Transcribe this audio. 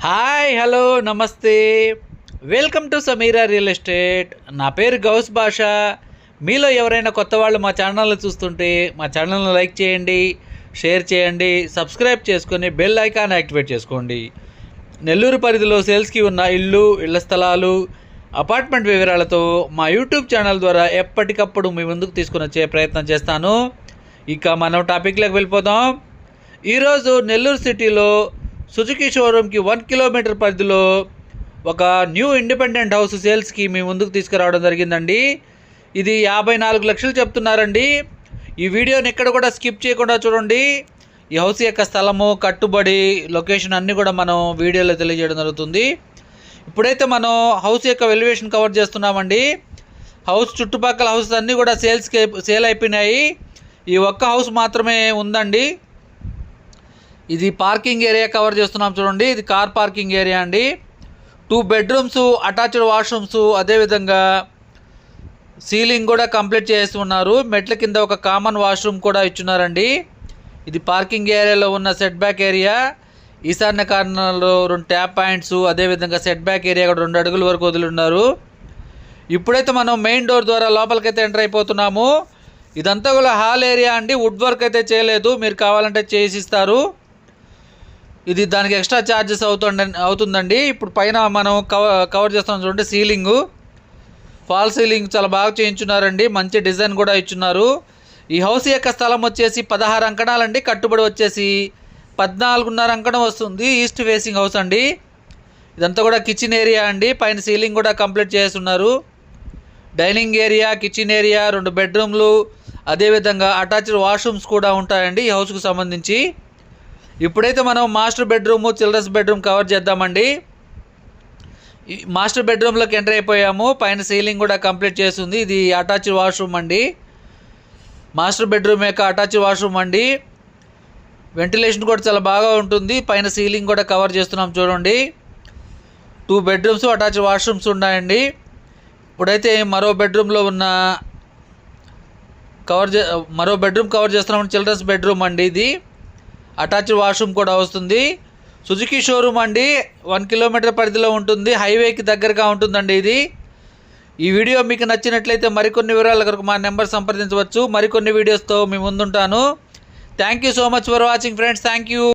Hi hello నమస్తే, welcome to Sameera real estate. నా పేరు గౌస్ భాష. మీలో ఎవరైనా కొత్త వాళ్ళు మా ఛానల్ని చూస్తుంటే మా ఛానల్ని లైక్ చేయండి, షేర్ చేయండి, సబ్స్క్రైబ్ చేసుకొని బెల్ ఐకాన్ యాక్టివేట్ చేసుకోండి. నెల్లూరు పరిధిలో సేల్స్కి ఉన్న ఇళ్ల స్థలాలు, అపార్ట్మెంట్ వివరాలతో మా యూట్యూబ్ ఛానల్ ద్వారా ఎప్పటికప్పుడు మీ ముందుకు తీసుకుని వచ్చే ప్రయత్నం చేస్తాను. ఇక మనం టాపిక్లోకి వెళ్ళిపోదాం. ఈరోజు నెల్లూరు సిటీలో సుజుకి షోరూమ్కి 1 కిలోమీటర్ పరిధిలో ఒక న్యూ ఇండిపెండెంట్ హౌస్ సేల్స్కి మీ ముందుకు తీసుకురావడం జరిగిందండి. ఇది 54 లక్షలు చెప్తున్నారండి. ఈ వీడియోని ఎక్కడ కూడా స్కిప్ చేయకుండా చూడండి. ఈ హౌస్ యొక్క స్థలము, కట్టుబడి, లొకేషన్ అన్నీ కూడా మనం వీడియోలో తెలియజేయడం జరుగుతుంది. ఇప్పుడైతే మనం హౌస్ యొక్క వెల్యువేషన్ కవర్ చేస్తున్నామండి. హౌస్ చుట్టుపక్కల హౌసెస్ అన్నీ కూడా సేల్ అయిపోయినాయి. ఈ ఒక్క హౌస్ మాత్రమే ఉందండి. ఇది పార్కింగ్ ఏరియా కవర్ చేస్తున్నాం చూడండి. ఇది కార్ పార్కింగ్ ఏరియా అండి. 2 బెడ్రూమ్స్, అటాచ్డ్ వాష్రూమ్స్, అదేవిధంగా సీలింగ్ కూడా కంప్లీట్ చేసి ఉన్నారు. మెట్ల కింద ఒక కామన్ వాష్రూమ్ కూడా ఇచ్చున్నారండి. ఇది పార్కింగ్ ఏరియాలో ఉన్న సెట్ బ్యాక్ ఏరియా. ఈశాన్య కార్నర్లో 2 ట్యాప్ పాయింట్స్, అదేవిధంగా సెట్ బ్యాక్ ఏరియా కూడా 2 అడుగుల వరకు వదిలి ఉన్నారు. ఇప్పుడైతే మనం మెయిన్ డోర్ ద్వారా లోపలికైతే ఎంటర్ అయిపోతున్నాము. ఇదంతా కూడా హాల్ ఏరియా అండి. వుడ్ వర్క్ అయితే చేయలేదు, మీరు కావాలంటే చేసిస్తారు. ఇది దానికి ఎక్స్ట్రా ఛార్జెస్ అవుతుందండి. ఇప్పుడు పైన మనం కవర్ చేస్తాం చూడండి. సీలింగు, ఫాల్ సీలింగ్ చాలా బాగా చేయించున్నారండి. మంచి డిజైన్ కూడా ఇచ్చున్నారు. ఈ హౌస్ యొక్క స్థలం వచ్చేసి 16 అంకణాలండి. కట్టుబడి వచ్చేసి 14.5 అంకణం వస్తుంది. ఈస్ట్ ఫేసింగ్ హౌస్ అండి. ఇదంతా కూడా కిచెన్ ఏరియా అండి. పైన సీలింగ్ కూడా కంప్లీట్ చేస్తున్నారు. డైనింగ్ ఏరియా, కిచెన్ ఏరియా, 2 బెడ్రూమ్లు, అదేవిధంగా అటాచ్డ్ వాష్రూమ్స్ కూడా ఉంటాయండి ఈ హౌస్కు సంబంధించి. ఇప్పుడైతే మనం master bedroom, children's bedroom cover చేద్దామండి. మాస్టర్ బెడ్రూమ్లోకి ఎంటర్ అయిపోయాము. పైన సీలింగ్ కూడా కంప్లీట్ చేస్తుంది. ఇది అటాచ్డ్ వాష్రూమ్ అండి. మాస్టర్ బెడ్రూమ్ యొక్క అటాచ్డ్ వాష్రూమ్ అండి. వెంటిలేషన్ కూడా చాలా బాగా ఉంటుంది. పైన సీలింగ్ కూడా కవర్ చేస్తున్నాం చూడండి. 2 బెడ్రూమ్స్, అటాచ్డ్ వాష్రూమ్స్ ఉన్నాయండి. ఇప్పుడైతే మరో బెడ్రూమ్లో ఉన్న మరో బెడ్రూమ్ కవర్ చేస్తున్నాం. చిల్డ్రన్స్ బెడ్రూమ్ అండి. ఇది అటాచ్డ్ వాష్రూమ్ కూడా వస్తుంది. సుజుకి షోరూమ్ అండి. 1 కిలోమీటర్ పరిధిలో ఉంటుంది. హైవేకి దగ్గరగా ఉంటుందండి ఇది. ఈ వీడియో మీకు నచ్చినట్లయితే మరికొన్ని వివరాల కొరకు మా నెంబర్ సంప్రదించవచ్చు. మరికొన్ని వీడియోస్తో మీ ముందుంటాను. Thank you so much for watching friends. Thank you.